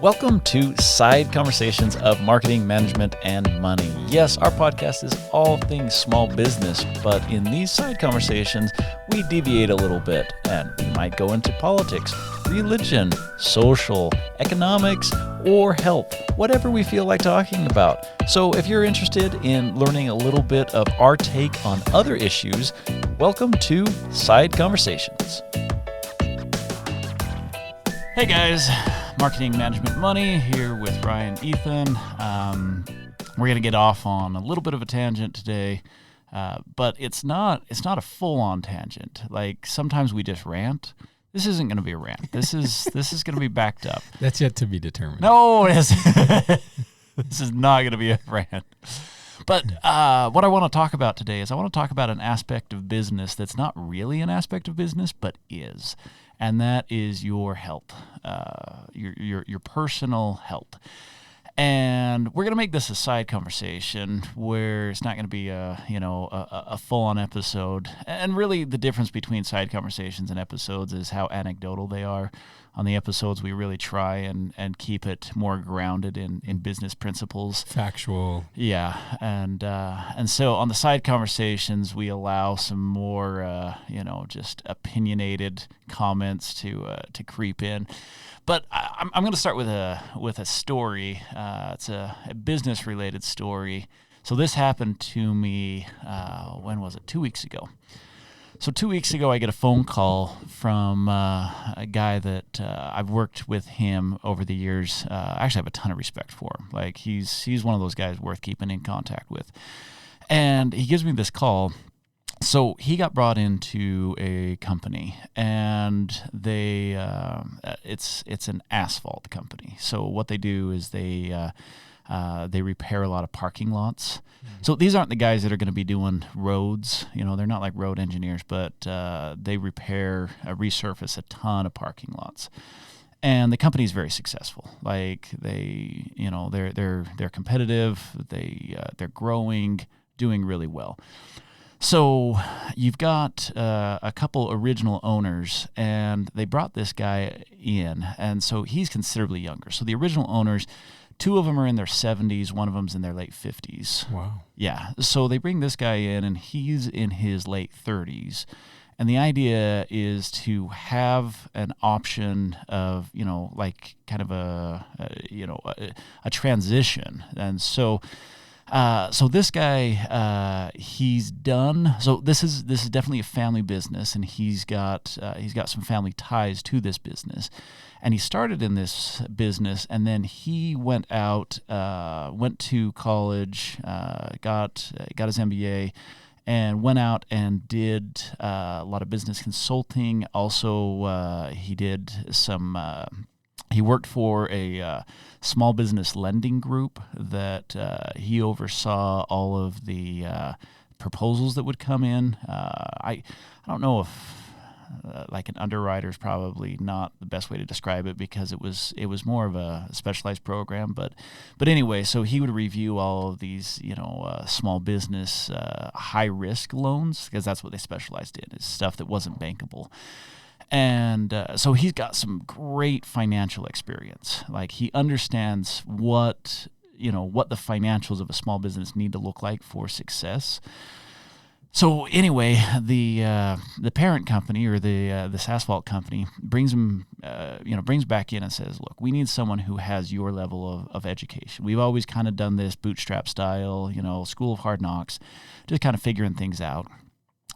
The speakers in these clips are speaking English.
Welcome to Side Conversations of Marketing, Management, and Money. Yes, our podcast is all things small business, but in these side conversations, we deviate a little bit, and we might go into politics, religion, social, economics, or health, whatever we feel like talking about. So if you're interested in learning a little bit of our take on other issues, welcome to Side Conversations. Hey guys. Marketing, Management, Money, here with Ryan, Ethan. We're going to get off on a little bit of a tangent today, but it's not a full-on tangent. Like sometimes we just rant. This isn't going to be a rant. This is going to be backed up. That's yet to be determined. No, this is not going to be a rant. But what I want to talk about today is I want to talk about an aspect of business that's not really an aspect of business, but is. And that is your health, your personal health. And we're going to make this a side conversation where it's not going to be a full-on episode. And really the difference between side conversations and episodes is how anecdotal they are. On the episodes, we really try and keep it more grounded in business principles. Factual. Yeah. And so on the side conversations, we allow some more, just opinionated comments to creep in. But I'm going to start with a story. It's a business-related story. So this happened to me, when was it? 2 weeks ago. So 2 weeks ago, I get a phone call from a guy that I've worked with him over the years. I actually have a ton of respect for him. Like he's one of those guys worth keeping in contact with. And he gives me this call. So he got brought into a company, and they it's an asphalt company. So what they do is they repair a lot of parking lots. So these aren't the guys that are going to be doing roads. You know, they're not like road engineers, but they resurface a ton of parking lots. And the company is very successful. Like they're competitive. They're growing, doing really well. So you've got a couple original owners, and they brought this guy in, and so he's considerably younger. So the original owners, two of them are in their 70s, one of them's in their late 50s. Wow. Yeah, so they bring this guy in, and he's in his late 30s. And the idea is to have an option of, like kind of a transition. And so this guy, he's done. So this is definitely a family business, and he's got some family ties to this business. And he started in this business, and then he went out, went to college, got his MBA, and went out and did a lot of business consulting. Also, he did some. He worked for a small business lending group that he oversaw all of the proposals that would come in. I don't know if like an underwriter is probably not the best way to describe it, because it was more of a specialized program. But anyway, so he would review all of these small business high risk loans, because that's what they specialized in, is stuff that wasn't bankable. And so he's got some great financial experience. Like he understands what the financials of a small business need to look like for success. So anyway, the parent company, or this asphalt company, brings back in and says, look, we need someone who has your level of education. We've always kind of done this bootstrap style, school of hard knocks, just kind of figuring things out.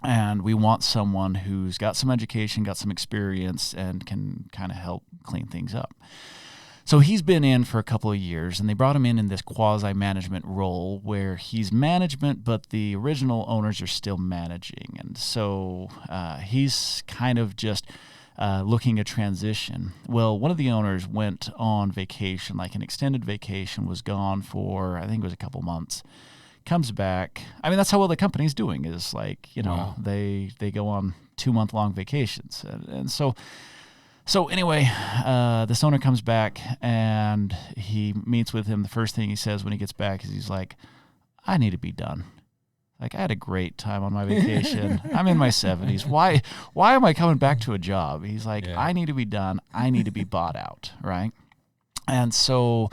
And we want someone who's got some education, got some experience, and can kind of help clean things up. So he's been in for a couple of years, and they brought him in this quasi-management role where he's management, but the original owners are still managing. And so he's kind of just looking at transition. Well, one of the owners went on vacation, like an extended vacation, was gone for, I think it was a couple months. Comes back. I mean, that's how well the company's doing, is like, Wow. they go on 2-month-long vacations. And so anyway, this owner comes back, and he meets with him. The first thing he says when he gets back is he's like, I need to be done. Like, I had a great time on my vacation. I'm in my 70s. Why am I coming back to a job? He's like, Yeah. I need to be done. I need to be bought out, right? And so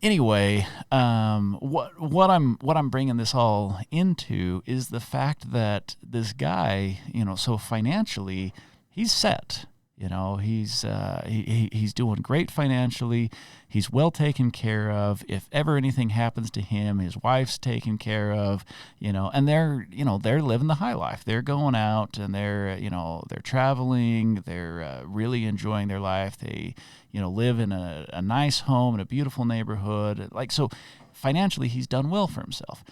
anyway, what I'm bringing this all into is the fact that this guy, so financially, he's set. He's doing great financially. He's well taken care of. If ever anything happens to him, his wife's taken care of. And they're living the high life. They're going out and they're traveling. They're really enjoying their life. They live in a nice home in a beautiful neighborhood. So financially, he's done well for himself.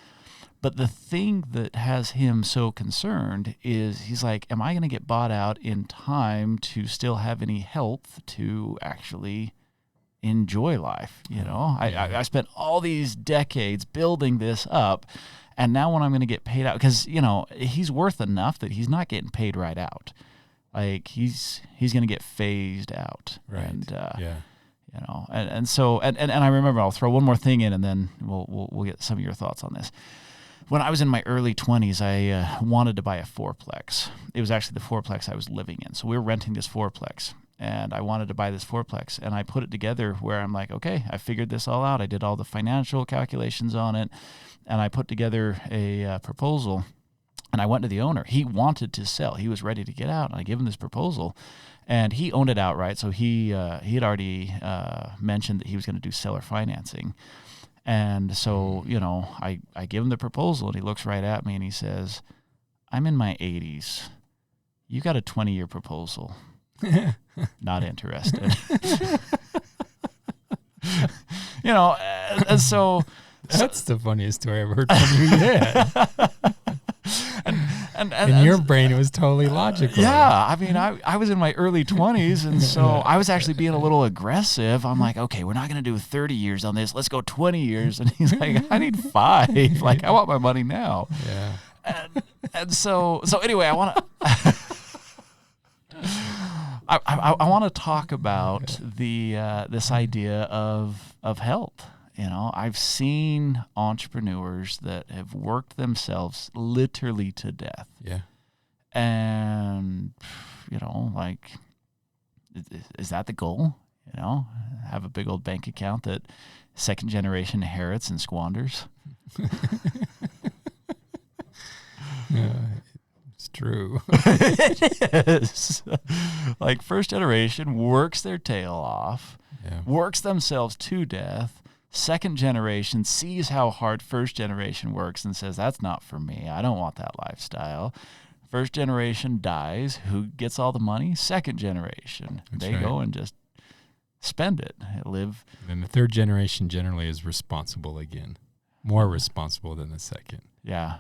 But the thing that has him so concerned is he's like, am I going to get bought out in time to still have any health to actually enjoy life? I spent all these decades building this up, and now when I'm going to get paid out, because, he's worth enough that he's not getting paid right out. Like he's going to get phased out. Right. And, yeah. And so I remember, I'll throw one more thing in, and then we'll get some of your thoughts on this. When I was in my early 20s, I wanted to buy a fourplex. It was actually the fourplex I was living in. So we were renting this fourplex, and I wanted to buy this fourplex. And I put it together where I'm like, okay, I figured this all out. I did all the financial calculations on it, and I put together a proposal. And I went to the owner. He wanted to sell. He was ready to get out. And I gave him this proposal, and he owned it outright. So he had already mentioned that he was going to do seller financing. And so, I give him the proposal, and he looks right at me and he says, I'm in my 80s. You got a 20-year proposal. Not interested. And so... That's the funniest story I've heard from you yet. And in your brain, it was totally logical. Yeah, I mean, I was in my early 20s, and so I was actually being a little aggressive. I'm like, okay, we're not going to do 30 years on this. Let's go 20 years. And he's like, I need 5. Like, I want my money now. Yeah. And so anyway, I want to... I want to talk about this idea of health. I've seen entrepreneurs that have worked themselves literally to death. Yeah. And, is that the goal? Have a big old bank account that second generation inherits and squanders? Yeah, it's true. It is. Like, first generation works their tail off, works themselves to death. Second generation sees how hard first generation works and says, that's not for me. I don't want that lifestyle. First generation dies. Who gets all the money? Second generation. They go and just spend it. Live. And the third generation generally is responsible again. More responsible than the second. Yeah.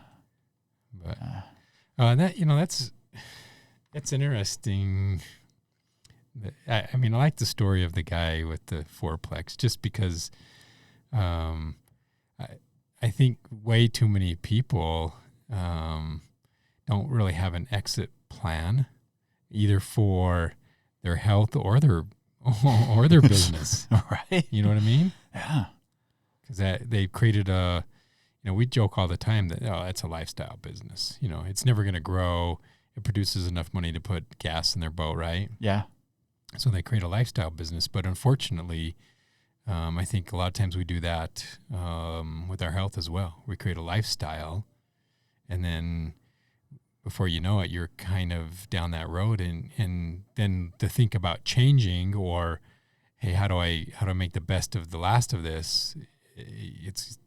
But that's interesting. I mean, I like the story of the guy with the fourplex just because I think way too many people don't really have an exit plan, either for their health or their business. Right. You know what I mean? Yeah. Because they created we joke all the time that, that's a lifestyle business. It's never going to grow. It produces enough money to put gas in their boat, right? Yeah. So they create a lifestyle business. But unfortunately, I think a lot of times we do that with our health as well. We create a lifestyle, and then before you know it, you're kind of down that road, and then to think about changing or, hey, how do I make the best of the last of this? It's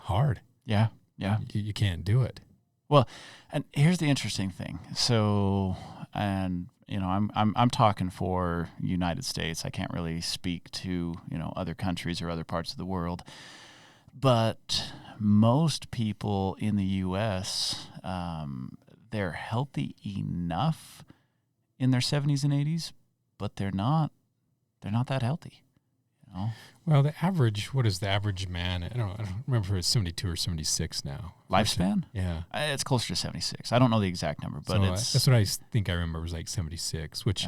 hard. Yeah. Yeah. You can't do it. Well, and here's the interesting thing. So, and I'm talking for United States. I can't really speak to other countries or other parts of the world, but most people in the U.S. They're healthy enough in their 70s and 80s, but they're not that healthy. Well, the average, what is the average man? I don't remember if it's 72 or 76 now. Lifespan? Yeah. It's closer to 76. I don't know the exact number, but that's what I think I remember was like 76, which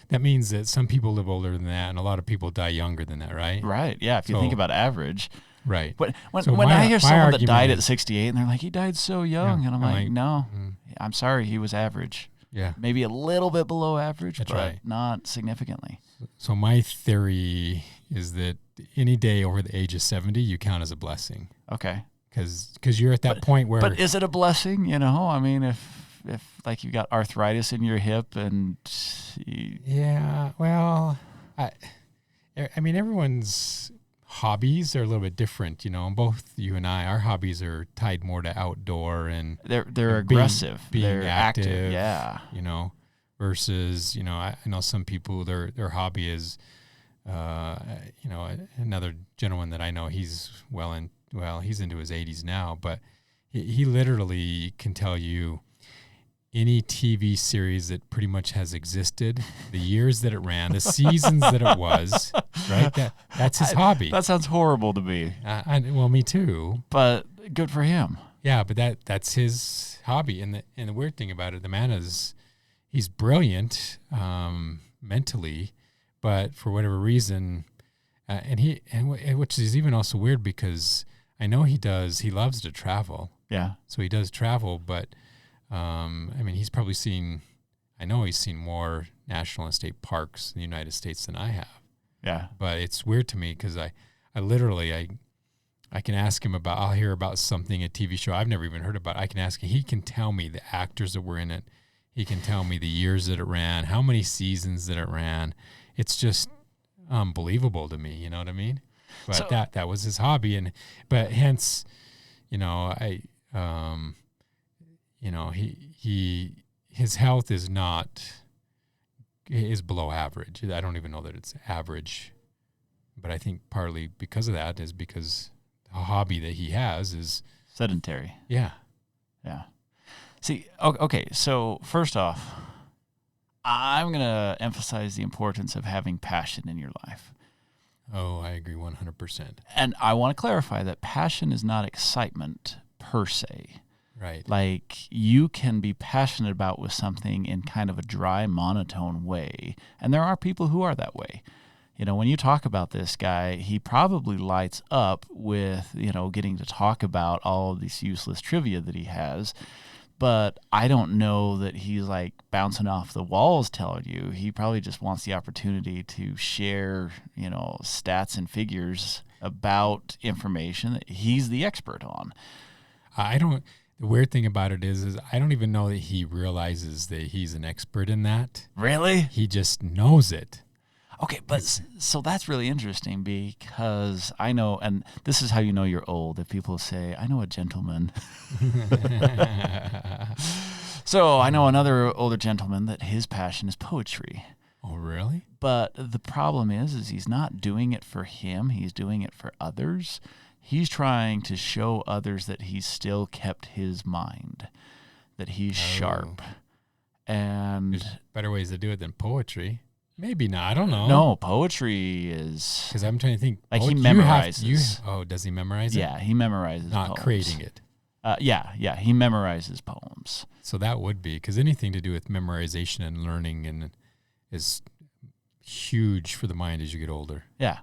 that means that some people live older than that and a lot of people die younger than that, right? Right. Yeah. If you think about average. Right. But when I hear someone that died at 68 and they're like, he died so young, and I'm like, no, I'm sorry, he was average. Yeah. Maybe a little bit below average, That's but right. not significantly. So my theory is that any day over the age of 70, you count as a blessing. Okay. Because you're at that point where... But is it a blessing? You know, I mean, if like you've got arthritis in your hip and... Yeah, well, I mean, everyone's hobbies are a little bit different, you know. Both you and I, our hobbies are tied more to outdoor and they're aggressive, being they're active, you know, versus, you know, I know some people their hobby is, you know, another gentleman that I know, he's he's into his 80s now, but he literally can tell you any TV series that pretty much has existed, the years that it ran, the seasons that it was, right? That's his hobby. That sounds horrible to me. Well, me too. But good for him. Yeah, but that's his hobby. And the weird thing about it, the man he's brilliant mentally, but for whatever reason, which is even also weird because I know he loves to travel. Yeah. So he does travel, but I mean, I know he's seen more national and state parks in the United States than I have. Yeah. But it's weird to me because I literally can ask him I'll hear about something, a TV show I've never even heard about. I can ask him, he can tell me the actors that were in it. He can tell me the years that it ran, how many seasons that it ran. It's just unbelievable to me. You know what I mean? But So, that was his hobby. But hence, you know, you know, his health is below average. I don't even know that it's average, but I think partly because of that is because the hobby that he has is sedentary. Yeah. Yeah. See, okay, so first off, I'm going to emphasize the importance of having passion in your life. Oh, I agree 100%. And I want to clarify that passion is not excitement per se. Right. Like, you can be passionate about with something in kind of a dry, monotone way. And there are people who are that way. You know, when you talk about this guy, he probably lights up with, you know, getting to talk about all of this useless trivia that he has. But I don't know that he's like bouncing off the walls telling you. He probably just wants the opportunity to share, you know, stats and figures about information that he's the expert on. The weird thing about it is I don't even know that he realizes that he's an expert in that. Really? He just knows it. Okay, but so that's really interesting because I know, and this is how you know you're old, if people say, I know a gentleman. So I know another older gentleman that his passion is poetry. Oh, really? But the problem is he's not doing it for him. He's doing it for others. He's trying to show others that he's still kept his mind, that he's sharp. And there's better ways to do it than poetry. Maybe not. I don't know. No, poetry is... Because I'm trying to think. Like he memorizes. Does he memorize it? Yeah, he memorizes Not poems. creating it. Yeah, he memorizes poems. So that would be, because anything to do with memorization and learning and is huge for the mind as you get older. Yeah.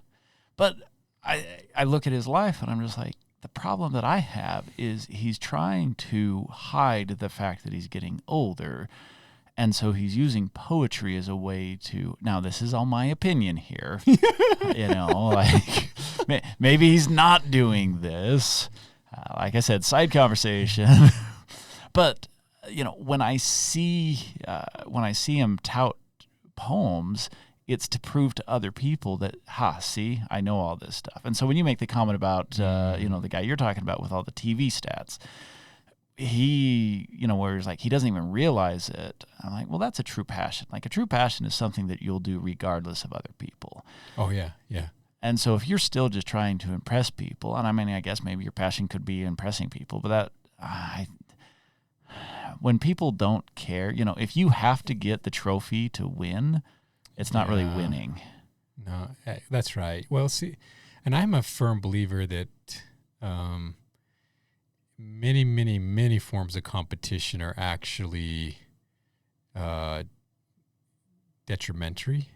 But I look at his life and I'm just like, the problem that I have is he's trying to hide the fact that he's getting older. And so he's using poetry as a way to, now this is all my opinion here, you know, like maybe he's not doing this. Like I said, side conversation. But, you know, when I see him tout poems, it's to prove to other people that, see, I know all this stuff. And so when you make the comment about, you know, the guy you're talking about with all the TV stats, he, you know, where he's like, he doesn't even realize it. I'm like, well, that's a true passion. Like, a true passion is something that you'll do regardless of other people. Oh, yeah, yeah. And so if you're still just trying to impress people, and I mean, I guess maybe your passion could be impressing people, but when people don't care, you know, if you have to get the trophy to win, it's not really winning. No, that's right. Well, see, and I'm a firm believer that many, many, many forms of competition are actually detrimentary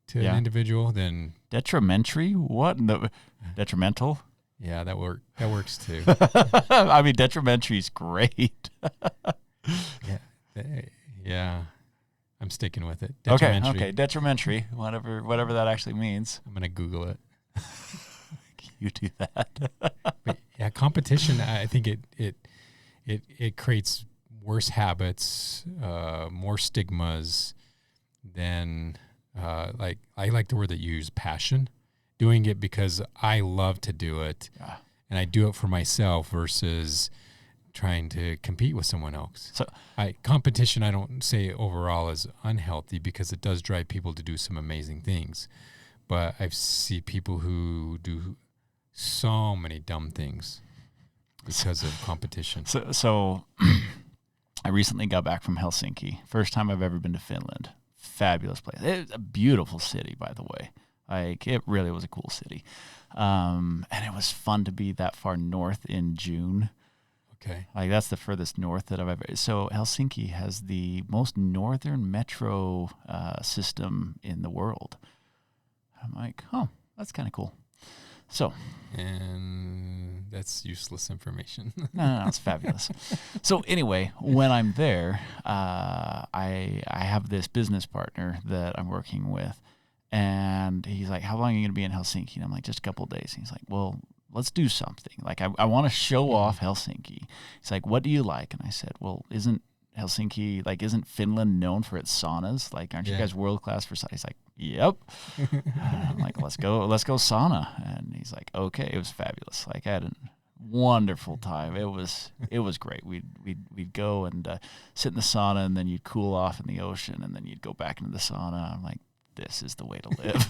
to an individual. Then detrimentary? What? No, detrimental? Yeah, that works too. I mean, detrimentary is great. Yeah. I'm sticking with it. Okay. Detrimentary, whatever that actually means. I'm gonna Google it. You do that. But yeah, competition. I think it creates worse habits, more stigmas than like I like the word that you use, passion. Doing it because I love to do it, and I do it for myself versus trying to compete with someone else. So competition, I don't say overall is unhealthy because it does drive people to do some amazing things. But I see people who do so many dumb things because of competition. So I recently got back from Helsinki. First time I've ever been to Finland. Fabulous place. It's a beautiful city, by the way. Like, it really was a cool city. And it was fun to be that far north in June. Okay. Like, that's the furthest north that I've ever. So Helsinki has the most northern metro system in the world. I'm like, oh, that's kind of cool. So. And that's useless information. No, it's fabulous. So anyway, when I'm there, I have this business partner that I'm working with, and he's like, "How long are you going to be in Helsinki?" And I'm like, "Just a couple of days." And he's like, "Well, let's do something. Like, I want to show off Helsinki." He's like, "What do you like?" And I said, "Well, isn't Finland known for its saunas? Like, aren't you guys world class for saunas?" He's like, "Yep." I'm like, let's go sauna. And he's like, "Okay." It was fabulous. Like, I had a wonderful time. It was great. We'd go and sit in the sauna, and then you'd cool off in the ocean, and then you'd go back into the sauna. I'm like, this is the way to live.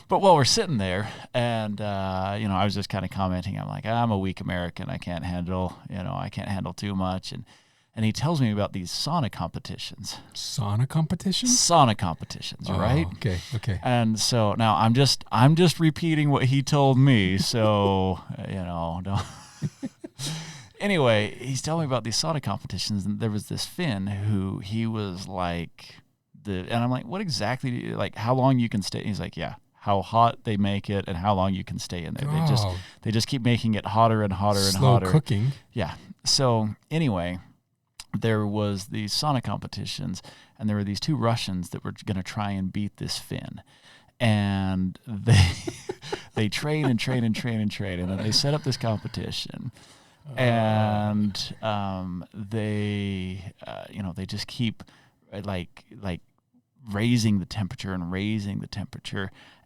But while we're sitting there, and I was just kind of commenting. I'm like, I'm a weak American. I can't handle too much. And he tells me about these sauna competitions. Sauna competitions? Sauna competitions, right? Okay. And so now I'm just repeating what he told me. So, don't. Anyway, he's telling me about these sauna competitions, and there was this Finn who he was like and I'm like, what exactly? Like, how long you can stay? He's like, yeah, how hot they make it and how long you can stay in there. They just keep making it hotter and hotter and hotter. Slow cooking. Yeah. So anyway, there was these sauna competitions, and there were these two Russians that were going to try and beat this Finn. And they train, and then they set up this competition. And they just keep like raising the temperature,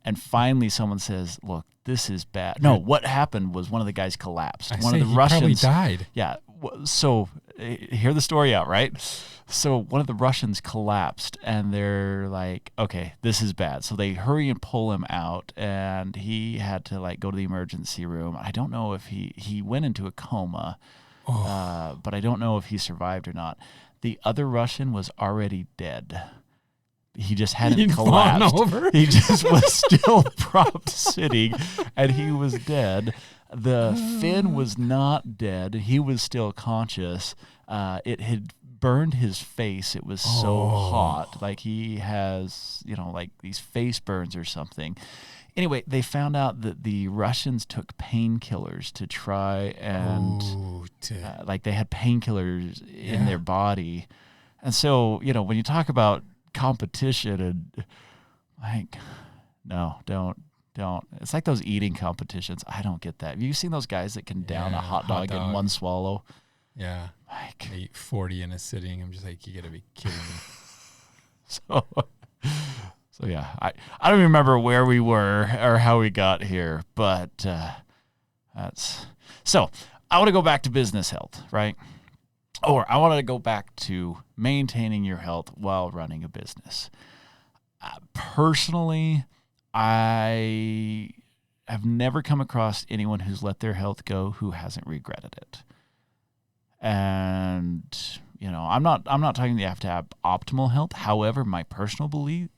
and finally someone says, "Look, this is bad." No, what happened was one of the guys collapsed. One of the Russians probably died. Yeah. So hear the story out, right? So one of the Russians collapsed, and they're like, "Okay, this is bad." So they hurry and pull him out, and he had to go to the emergency room. I don't know if he went into a coma, but I don't know if he survived or not. The other Russian was already dead. He just hadn't collapsed. Over? He just was still propped sitting, and he was dead. The Finn was not dead. He was still conscious. It had burned his face. It was so hot. Like, he has, these face burns or something. Anyway, they found out that the Russians took painkillers to try and, they had painkillers in their body. And so, when you talk about competition and, no, don't. It's like those eating competitions. I don't get that. Have you seen those guys that can down a hot dog in one swallow? Yeah. They eat 40 in a sitting. I'm just like, you got to be kidding me. So yeah, I don't remember where we were or how we got here, but so I want to go back to business health, right? Or I wanted to go back to maintaining your health while running a business. Personally, I have never come across anyone who's let their health go who hasn't regretted it. And, I'm not talking you have to have optimal health. However, my personal belief,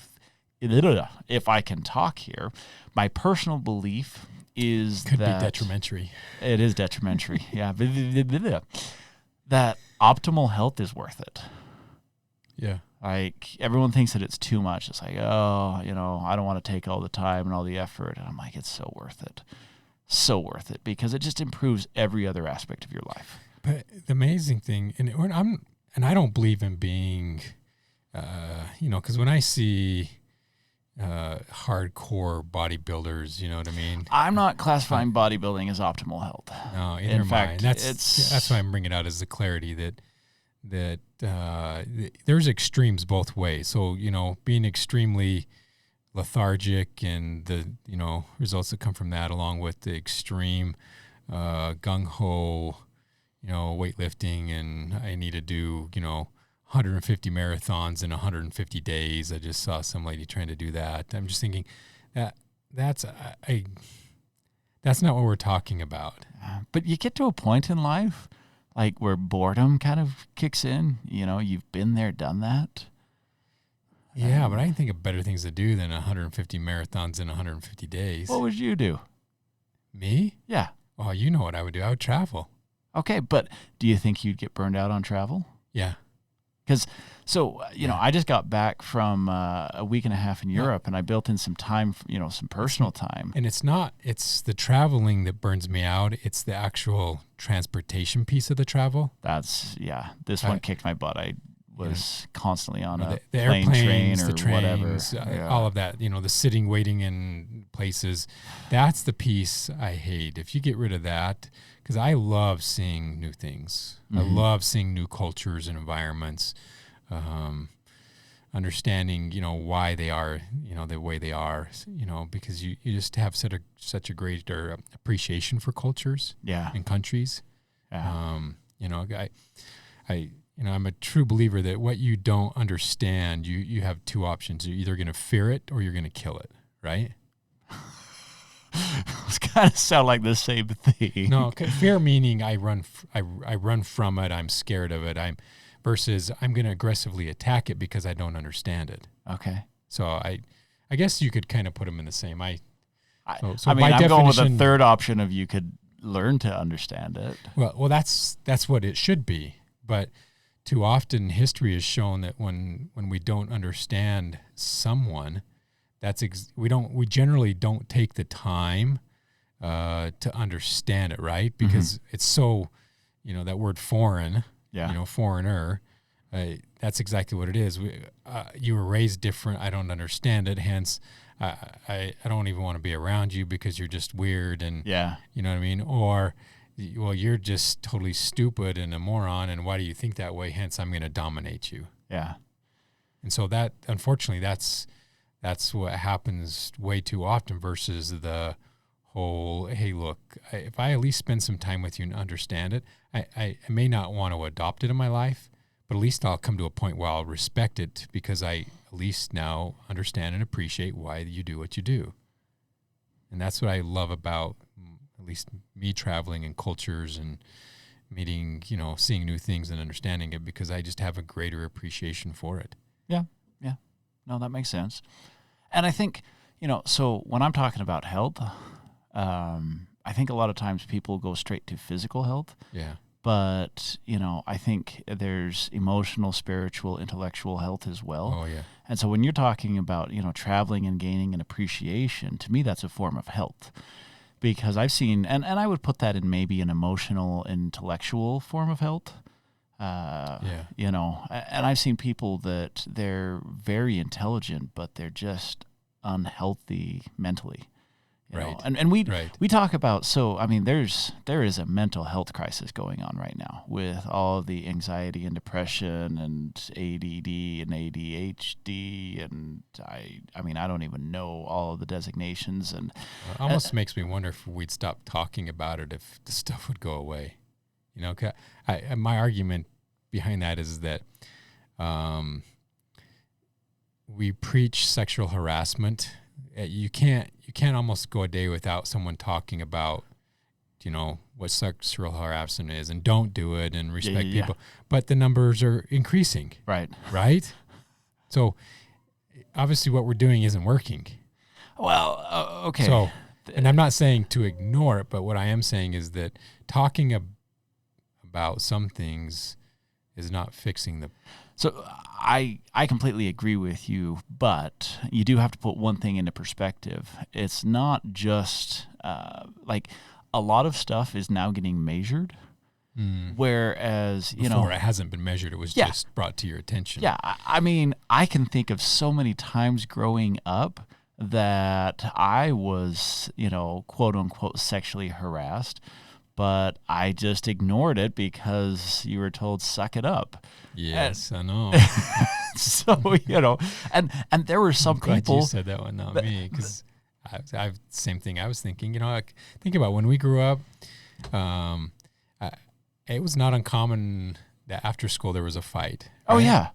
if I can talk here, my personal belief is Could be detrimentary. It is detrimentary. Yeah. That optimal health is worth it. Yeah. Like, everyone thinks that it's too much. It's like, I don't want to take all the time and all the effort. And I'm like, it's so worth it. So worth it, because it just improves every other aspect of your life. But the amazing thing, and I don't believe in being because when I see hardcore bodybuilders, you know what I mean? I'm not classifying bodybuilding as optimal health. No, either In am I. fact, And that's why I'm bringing it out as the clarity that there's extremes both ways. So, being extremely lethargic and the, results that come from that, along with the extreme gung-ho, weightlifting, and I need to do, 150 marathons in 150 days. I just saw some lady trying to do that. I'm just thinking that's not what we're talking about. But you get to a point in life like where boredom kind of kicks in. You've been there, done that. Yeah, but I can think of better things to do than 150 marathons in 150 days. What would you do? Me? Yeah. Oh, you know what I would do. I would travel. Okay, but do you think you'd get burned out on travel? Yeah. Because, I just got back from a week and a half in Europe, and I built in some time, some personal time. And it's the traveling that burns me out. It's the actual transportation piece of the travel. This one kicked my butt. I was constantly on the plane, train, or the trains, whatever. All of that, the sitting, waiting in places. That's the piece I hate. If you get rid of that, because I love seeing new things. Mm-hmm. I love seeing new cultures and environments, understanding, why they are, the way they are, because you just have such a greater appreciation for cultures and countries. Yeah. I'm a true believer that what you don't understand, you have two options. You're either going to fear it or you're going to kill it, right? It's kind of sound like the same thing. No, fear meaning I run from it. I'm scared of it. Versus I'm going to aggressively attack it because I don't understand it. Okay. So I guess you could kind of put them in the same. I'm definition, going with the third option of you could learn to understand it. Well, that's what it should be. But too often history has shown that when we don't understand someone, we generally don't take the time to understand it, right? Because it's so, that word foreign, foreigner, that's exactly what it is. You were raised different. I don't understand it. Hence, I don't even want to be around you because you're just weird and, you know what I mean? Or, well, you're just totally stupid and a moron, and why do you think that way? Hence, I'm going to dominate you. Yeah. And so that, unfortunately, that's what happens way too often versus the whole, hey, look, if I at least spend some time with you and understand it, I may not want to adopt it in my life, but at least I'll come to a point where I'll respect it because I at least now understand and appreciate why you do what you do. And that's what I love about at least me traveling in cultures and meeting, seeing new things and understanding it because I just have a greater appreciation for it. Yeah. Yeah. No, that makes sense. And I think, so when I'm talking about health, I think a lot of times people go straight to physical health. Yeah. But, I think there's emotional, spiritual, intellectual health as well. Oh, yeah. And so when you're talking about, traveling and gaining an appreciation, to me, that's a form of health. Because I've seen, and I would put that in maybe an emotional, intellectual form of health. And I've seen people that they're very intelligent, but they're just unhealthy mentally. You know? And we talk about, there is a mental health crisis going on right now with all of the anxiety and depression and ADD and ADHD and I don't even know all of the designations and it almost makes me wonder if we'd stop talking about it, if the stuff would go away. My argument behind that is that we preach sexual harassment. You can't almost go a day without someone talking about, what sexual harassment is and don't do it and respect people. But the numbers are increasing. Right? So obviously what we're doing isn't working. Well, okay. So, and I'm not saying to ignore it, but what I am saying is that talking about some things is not fixing the. So I completely agree with you, but you do have to put one thing into perspective. It's not just like a lot of stuff is now getting measured. Whereas, Before it hasn't been measured, it was just brought to your attention. Yeah, I mean, I can think of so many times growing up that I was, quote unquote, sexually harassed, but I just ignored it because you were told, suck it up. Yes, I know. So, and there were some Glad people. you said that one, not me, because I've same thing I was thinking. Like, think about when we grew up. It was not uncommon that after school there was a fight. Right? Oh yeah,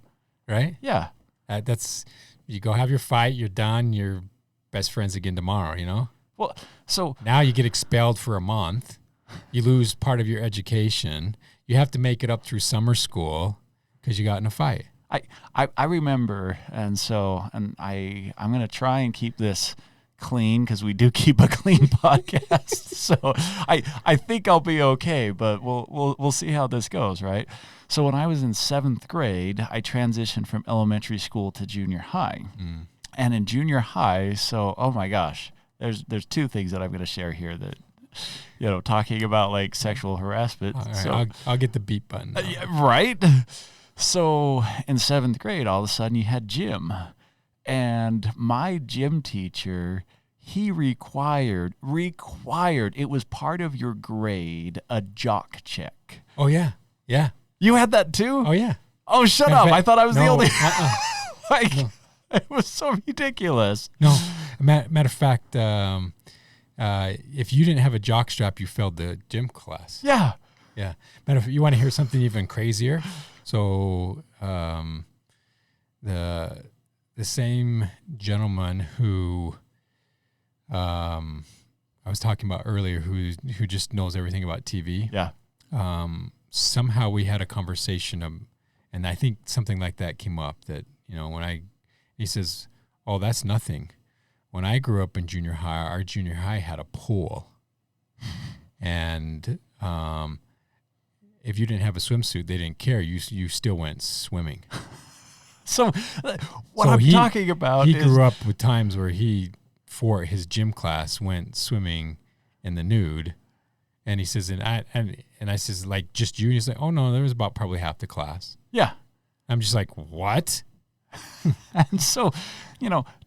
right. Yeah, that's you go have your fight. You're done. You're best friends again tomorrow. Well, so now you get expelled for a month. You lose part of your education. You have to make it up through summer school because you got in a fight. I remember, and I'm going to try and keep this clean because we do keep a clean podcast. So I think I'll be okay, but we'll see how this goes, right? So when I was in 7th grade, I transitioned from elementary school to junior high. And in junior high, so oh my gosh, there's 2 things that I'm going to share here that talking about like sexual harassment. All right, so I'll get the beep button. Right? So in 7th grade, all of a sudden you had gym. And my gym teacher, he required, it was part of your grade, a jock check. Oh, yeah. Yeah. You had that too? Oh, yeah. Oh, shut up. I thought I was the only. No. It was so ridiculous. No. Matter of fact, if you didn't have a jock strap, you failed the gym class. Yeah. Yeah. Matter of fact, you want to hear something even crazier? So the same gentleman who I was talking about earlier, who just knows everything about TV. Yeah. Somehow we had a conversation, and I think something like that came up. That he says, "Oh, that's nothing." When I grew up in junior high, our junior high had a pool, and if you didn't have a swimsuit, they didn't care. You still went swimming. So I'm talking about he grew up with times where he, for his gym class, went swimming in the nude, and he says, and I says, like, just you? And he's like, oh no, there was about probably half the class. Yeah. I'm just like, what? And so,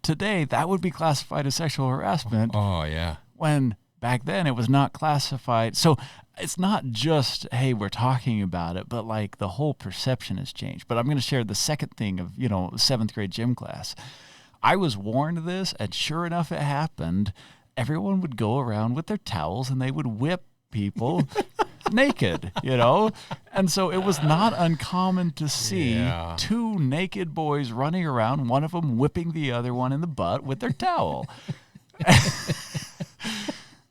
today that would be classified as sexual harassment. Oh yeah. When back then it was not classified. So it's not just, hey, we're talking about it, but like the whole perception has changed. But I'm going to share the second thing of, 7th grade gym class. I was warned of this, and sure enough, it happened. Everyone would go around with their towels and they would whip people naked, And so it was not uncommon to see 2 naked boys running around, one of them whipping the other one in the butt with their towel.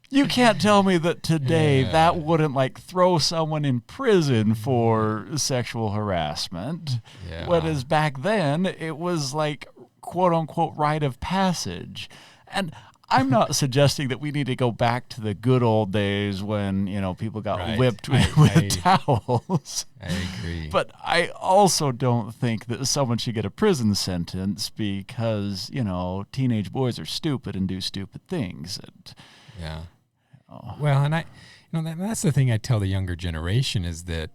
You can't tell me that today that wouldn't like throw someone in prison for sexual harassment. Yeah. Whereas back then it was like quote unquote rite of passage. And I'm not suggesting that we need to go back to the good old days when, people got whipped with towels. I agree. But I also don't think that someone should get a prison sentence because, teenage boys are stupid and do stupid things. And, yeah. Well, and that's the thing I tell the younger generation is that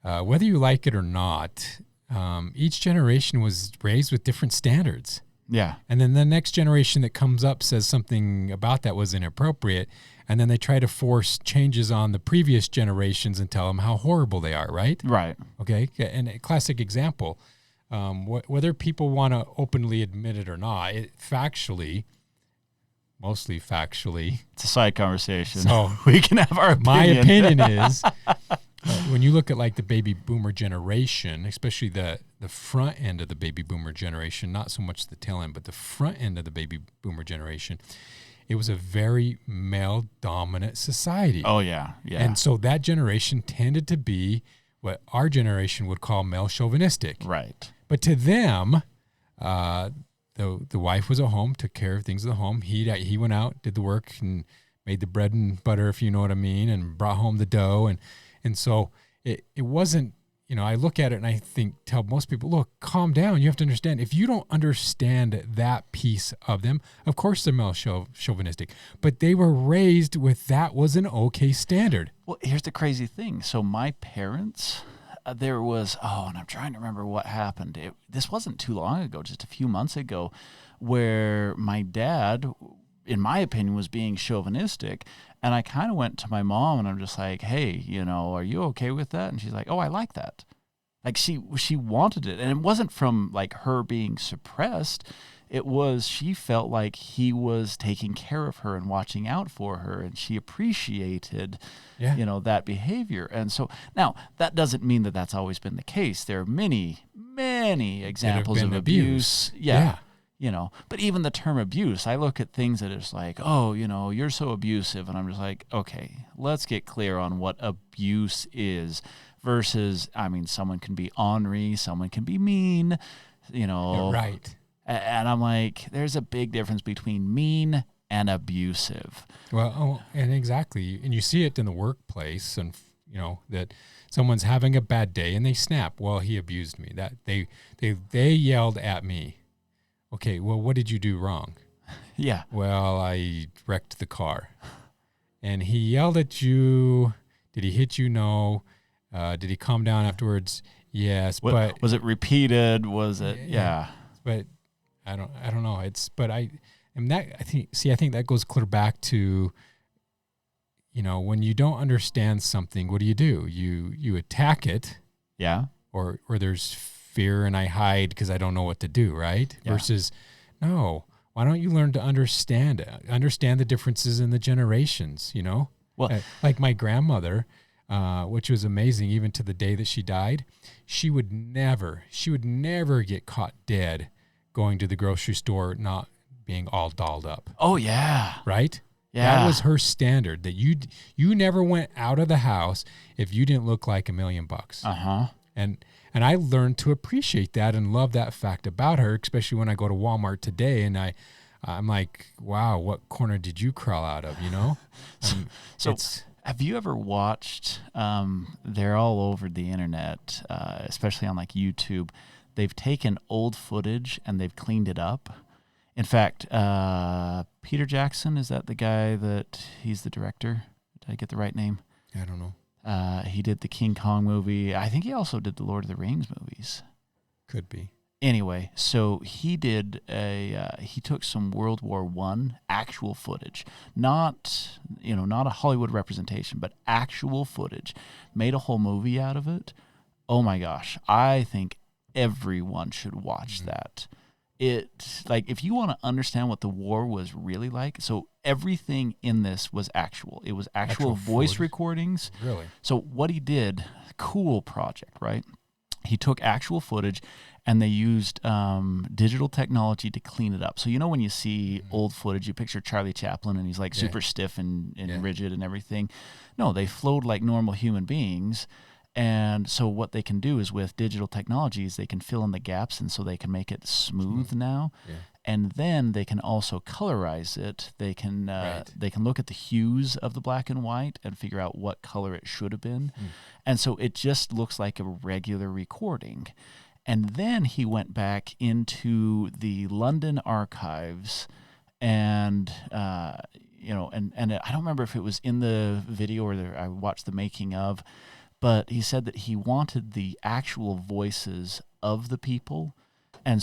whether you like it or not, each generation was raised with different standards. Yeah. And then the next generation that comes up says something about that was inappropriate, and then they try to force changes on the previous generations and tell them how horrible they are, right? Right. Okay. And a classic example, whether people want to openly admit it or not, mostly factually. It's a side conversation. So we can have our opinion. My opinion is when you look at like the baby boomer generation, especially the front end of the baby boomer generation, not so much the tail end, but the front end of the baby boomer generation, it was a very male dominant society. Oh yeah. Yeah. And so that generation tended to be what our generation would call male chauvinistic. Right. But to them, the wife was at home, took care of things at the home. He went out, did the work, and made the bread and butter, if you know what I mean, and brought home the dough. And so it wasn't I look at it and I tell most people, look, calm down. You have to understand. If you don't understand that piece of them, of course they're male chauvinistic, but they were raised with that was an okay standard. Well, here's the crazy thing. So my parents, there was, and I'm trying to remember what happened. This wasn't too long ago, just a few months ago, where my dad, in my opinion, was being chauvinistic. And I kind of went to my mom and I'm just like, hey, are you okay with that? And she's like, oh, I like that. Like she wanted it. And it wasn't from like her being suppressed. It was, she felt like he was taking care of her and watching out for her. And she appreciated, that behavior. And so now that doesn't mean that that's always been the case. There are many, many examples of abuse. Yeah. But even the term abuse, I look at things that it's like, oh, you're so abusive. And I'm just like, okay, let's get clear on what abuse is versus, someone can be ornery, someone can be mean, Right. And I'm like, there's a big difference between mean and abusive. Well, and exactly. And you see it in the workplace and, that someone's having a bad day and they snap. Well, he abused me. That they yelled at me. Okay, well, what did you do wrong? Yeah. Well, I wrecked the car. And he yelled at you. Did he hit you? No. Did he calm down afterwards? Yes. But was it repeated? Was it? Yeah. But I don't know. I think that goes clear back to, when you don't understand something, what do? You attack it. Yeah. Or there's fear and I hide because I don't know what to do, right? Yeah. Versus, no, why don't you learn to understand the differences in the generations, Well, like my grandmother, which was amazing, even to the day that she died, she would never get caught dead going to the grocery store not being all dolled up. Oh, yeah. Right? Yeah. That was her standard, that you never went out of the house if you didn't look like $1 million. Uh-huh. And I learned to appreciate that and love that fact about her, especially when I go to Walmart today and I'm like, wow, what corner did you crawl out of, So have you ever watched, they're all over the internet, especially on like YouTube, they've taken old footage and they've cleaned it up. In fact, Peter Jackson, is that the guy he's the director? Did I get the right name? I don't know. He did the King Kong movie. I think he also did the Lord of the Rings movies. Could be. Anyway, so he did he took some World War I actual footage, not a Hollywood representation, but actual footage, made a whole movie out of it. Oh my gosh. I think everyone should watch that. If you want to understand what the war was really like, so everything in this was actual. It was actual voice footage. Recordings. Really? So what he did, cool project, right? He took actual footage and they used digital technology to clean it up. So when you see old footage, you picture Charlie Chaplin and he's like super stiff and rigid and everything. No, they flowed like normal human beings. And so what they can do is with digital technologies, they can fill in the gaps, and so they can make it smooth now. Yeah. And then they can also colorize it. They can they can look at the hues of the black and white and figure out what color it should have been. And so it just looks like a regular recording. And then he went back into the London archives and I don't remember if it was in the video or I watched the making of, but he said that he wanted the actual voices of the people. And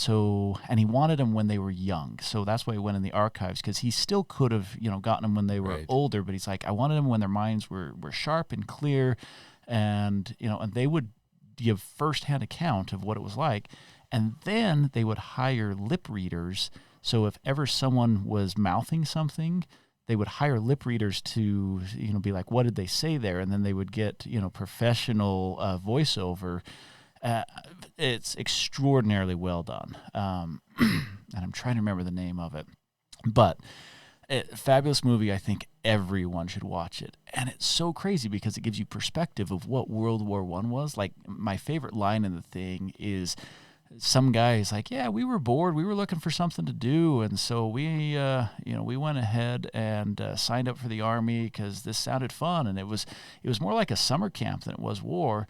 he wanted them when they were young. So that's why he went in the archives, because he still could have, gotten them when they were older. But he's like, I wanted them when their minds were sharp and clear. And, and they would give firsthand account of what it was like. And then they would hire lip readers. So if ever someone was mouthing something, they would hire lip readers to, be like, what did they say there? And then they would get, professional voiceover. It's extraordinarily well done. And I'm trying to remember the name of it. But fabulous movie. I think everyone should watch it. And it's so crazy because it gives you perspective of what World War I was. Like, my favorite line in the thing is, some guy is like, yeah, we were bored. We were looking for something to do. And so we went ahead and signed up for the Army because this sounded fun. And it was more like a summer camp than it was war.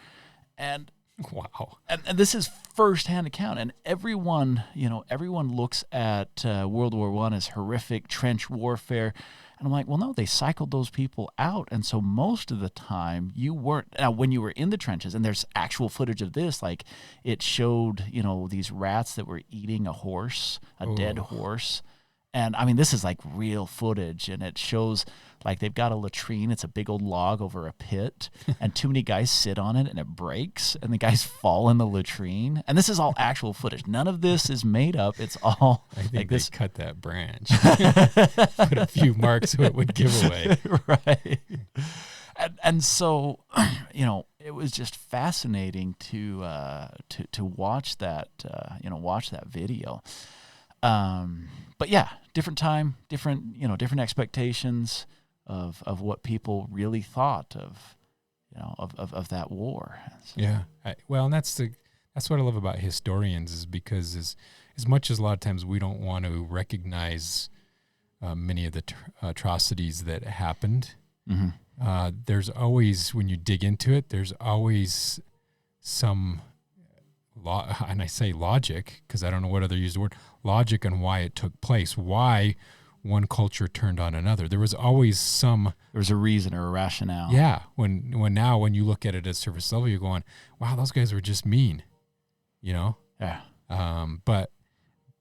And Wow. And this is firsthand account. And everyone looks at World War I as horrific trench warfare. And I'm like, well, no, they cycled those people out. And so most of the time you weren't, now when you were in the trenches, and there's actual footage of this, like it showed, these rats that were eating a horse, a dead horse. And I mean, this is like real footage, and it shows like they've got a latrine. It's a big old log over a pit, and too many guys sit on it, and it breaks, and the guys fall in the latrine. And this is all actual footage. None of this is made up. It's all I think like they this. cut that branch, put a few marks so it would give away. Right. And so, it was just fascinating to watch that, watch that video. But yeah, different time, different expectations of what people really thought of that war. So. Yeah. And that's what I love about historians, is because as much as a lot of times we don't want to recognize many of the atrocities that happened, there's always, when you dig into it, there's always some and I say logic because I don't know what other use the word, logic on why it took place, why one culture turned on another. There was always there was a reason or a rationale. Yeah. When you look at it at surface level, you're going, wow, those guys were just mean, Yeah. But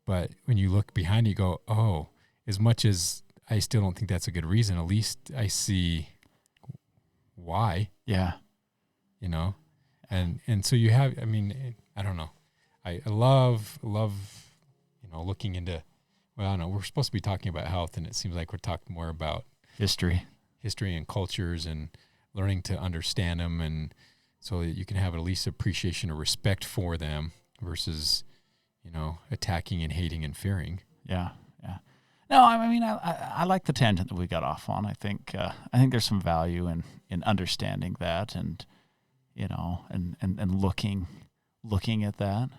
when you look behind you, go, oh, as much as I still don't think that's a good reason, at least I see why. Yeah. And so you have, I mean, I don't know. I love, looking into, well, I don't know, we're supposed to be talking about health, and it seems like we're talking more about history and cultures and learning to understand them, and so that you can have at least appreciation or respect for them versus, attacking and hating and fearing. Yeah. Yeah. No, I mean, I like the tangent that we got off on. I think there's some value in understanding that and, and looking at that.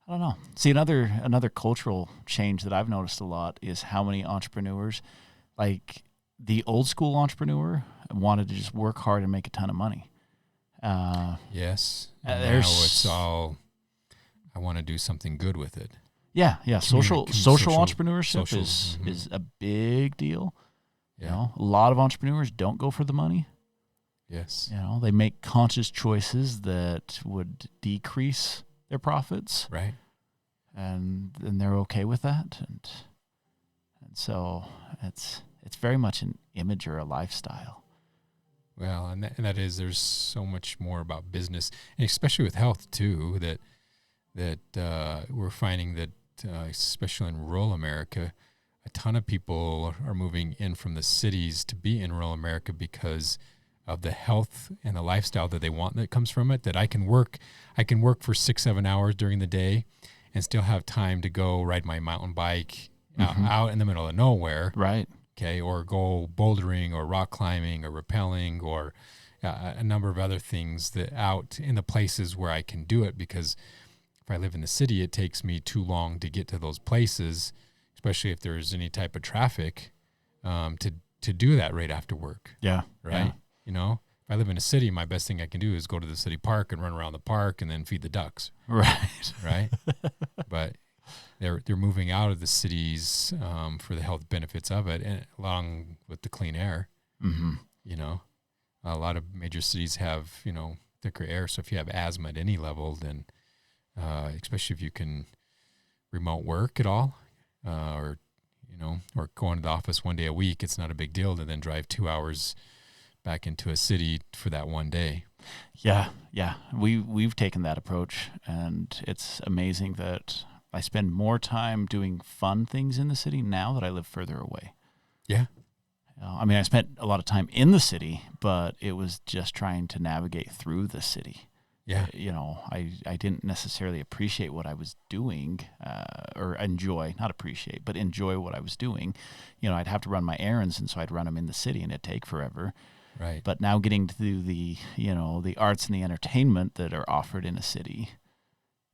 I don't know. See, another cultural change that I've noticed a lot is how many entrepreneurs, like the old school entrepreneur, wanted to just work hard and make a ton of money. Yes. Now it's all, I want to do something good with it. Yeah. Social entrepreneurship is a big deal. Yeah. A lot of entrepreneurs don't go for the money. Yes. They make conscious choices that would decrease their profits. Right. And they're okay with that. And so it's very much an image or a lifestyle. Well, and that is, there's so much more about business, and especially with health too, that we're finding that, especially in rural America, a ton of people are moving in from the cities to be in rural America because of the health and the lifestyle that they want that comes from it, that I can work for 6-7 hours during the day and still have time to go ride my mountain bike out in the middle of nowhere. Right. Okay. Or go bouldering or rock climbing or rappelling or a number of other things that out in the places where I can do it, because if I live in the city, it takes me too long to get to those places, especially if there's any type of traffic, to do that right after work. Yeah. Right. Yeah. If I live in a city, my best thing I can do is go to the city park and run around the park and then feed the ducks. Right. Right. But they're moving out of the cities for the health benefits of it, and along with the clean air. Mm-hmm. A lot of major cities have thicker air. So if you have asthma at any level, then especially if you can remote work at all, or go into the office one day a week, it's not a big deal to then drive 2 hours back into a city for that one day. Yeah. We've taken that approach, and it's amazing that I spend more time doing fun things in the city now that I live further away. Yeah. I mean, I spent a lot of time in the city, but it was just trying to navigate through the city. Yeah. I didn't necessarily appreciate what I was doing, or enjoy what I was doing. I'd have to run my errands, and so I'd run them in the city, and it'd take forever. Right. But now getting to do the arts and the entertainment that are offered in a city,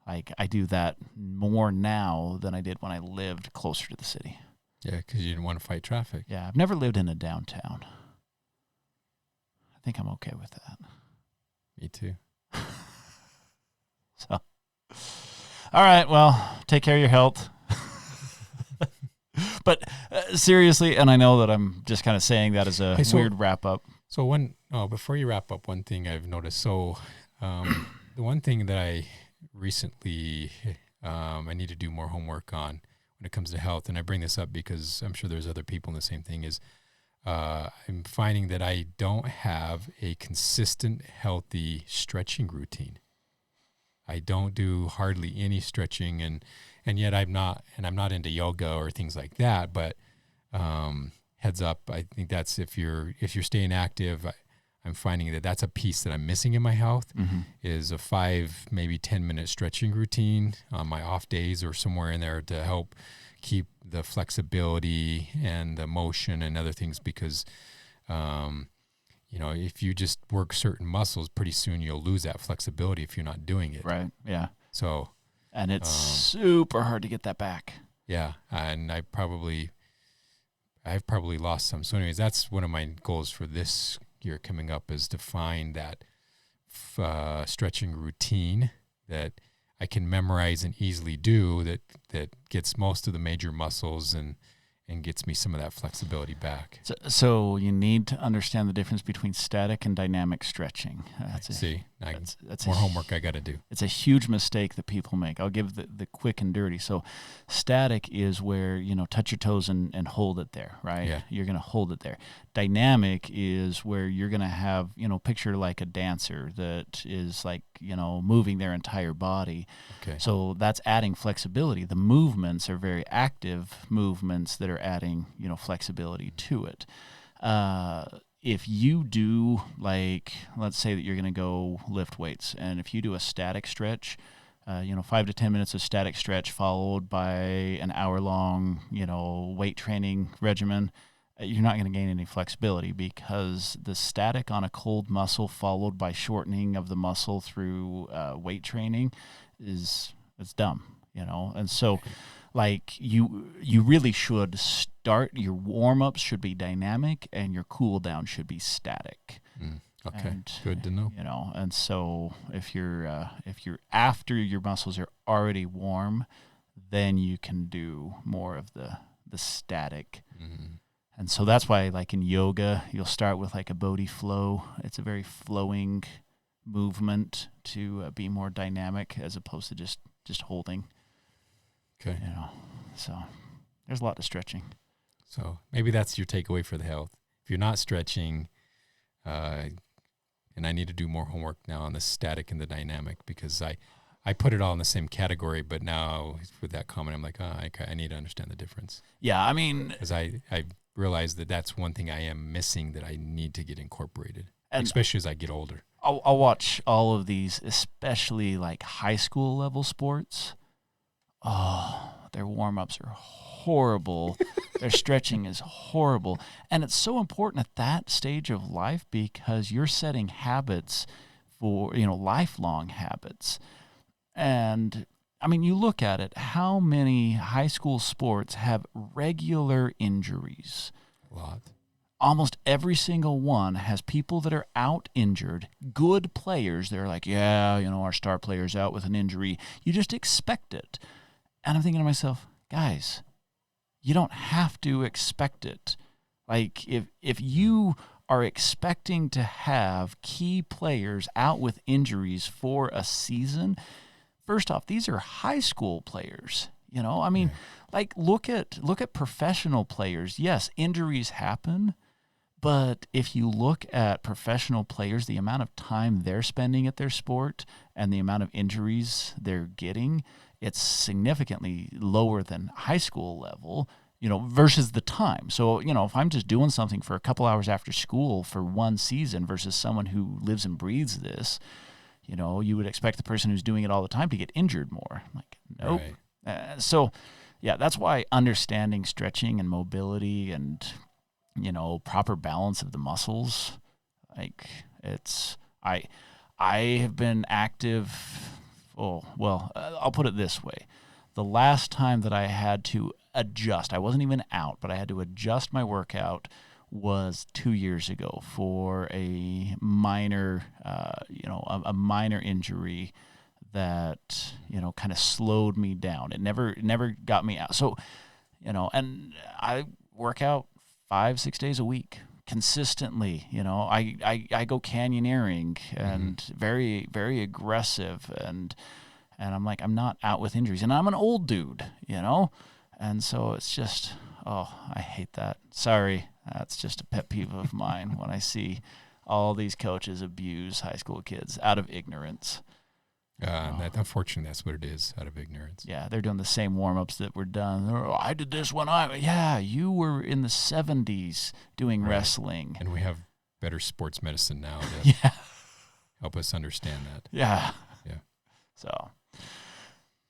like I do that more now than I did when I lived closer to the city. Yeah, because you didn't want to fight traffic. Yeah, I've never lived in a downtown. I think I'm okay with that. Me too. So, all right, well, take care of your health. But seriously, and I know that I'm just kind of saying that as a weird wrap up. So before you wrap up, one thing I've noticed. So the one thing that I recently I need to do more homework on when it comes to health, and I bring this up because I'm sure there's other people in the same thing, is I'm finding that I don't have a consistent, healthy stretching routine. I don't do hardly any stretching, and yet I'm not into yoga or things like that. But heads up, I think that's if you're staying active, I'm finding that that's a piece that I'm missing in my health, is a 5, maybe 10-minute stretching routine on my off days or somewhere in there to help keep the flexibility and the motion and other things, because if you just work certain muscles, pretty soon you'll lose that flexibility if you're not doing it. Right. Yeah. So, and it's super hard to get that back. Yeah. And I've probably lost some. So anyways, that's one of my goals for this year coming up, is to find that stretching routine that I can memorize and easily do, that gets most of the major muscles and gets me some of that flexibility back. So you need to understand the difference between static and dynamic stretching. That's more homework I got to do. It's a huge mistake that people make. I'll give the quick and dirty. So static is where, touch your toes and hold it there, right? Yeah. You're going to hold it there. Dynamic is where you're going to have, picture like a dancer that is like, moving their entire body. Okay. So that's adding flexibility. The movements are very active movements that are adding, flexibility to it. If you do, like, let's say that you're going to go lift weights, and if you do a static stretch, 5 to 10 minutes of static stretch followed by an hour-long, weight training regimen, you're not going to gain any flexibility, because the static on a cold muscle followed by shortening of the muscle through weight training it's dumb, and so like you really should start, your warm-ups should be dynamic and your cool down should be static. Okay, and, good to know. And so if you're after your muscles are already warm, then you can do more of the static. And so that's why, like in yoga, you'll start with like a Bodhi flow. It's a very flowing movement to be more dynamic, as opposed to just holding. Okay. So there's a lot to stretching. So maybe that's your takeaway for the health. If you're not stretching, and I need to do more homework now on the static and the dynamic, because I put it all in the same category, but now with that comment, I'm like, I need to understand the difference. Yeah, I mean, because I realize that that's one thing I am missing that I need to get incorporated, especially as I get older. I'll watch all of these, especially like high school level sports. Oh, their warm-ups are horrible. Their stretching is horrible. And it's so important at that stage of life, because you're setting habits for, lifelong habits. And I mean, you look at it, how many high school sports have regular injuries? A lot. Almost every single one has people that are out injured, good players. They're like, yeah, our star player's out with an injury. You just expect it. And I'm thinking to myself, guys, you don't have to expect it. Like, if you are expecting to have key players out with injuries for a season, first off, these are high school players. Like look at professional players. Yes, injuries happen, but if you look at professional players, the amount of time they're spending at their sport and the amount of injuries they're getting, it's significantly lower than high school level, versus the time. So, if I'm just doing something for a couple hours after school for one season versus someone who lives and breathes this, you would expect the person who's doing it all the time to get injured more. I'm like, nope. Right. So, yeah, that's why understanding stretching and mobility and, proper balance of the muscles, like I have been active. I'll put it this way. The last time that I had to adjust, I wasn't even out, but I had to adjust my workout, was 2 years ago for a minor, a minor injury that, kind of slowed me down. It never got me out. So, and I work out 5-6 days a week consistently. I go canyoneering and very, very aggressive, and I'm like, I'm not out with injuries, and I'm an old dude, and so it's just, I hate that. Sorry, that's just a pet peeve of mine when I see all these coaches abuse high school kids out of ignorance. Unfortunately, that's what it is, out of ignorance. Yeah, they're doing the same warm-ups that were done. I did this when you were in the 70s doing wrestling. And we have better sports medicine now to help us understand that. Yeah. Yeah. So,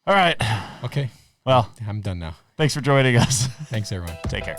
all right. Okay. Well, I'm done now. Thanks for joining us. Thanks, everyone. Take care.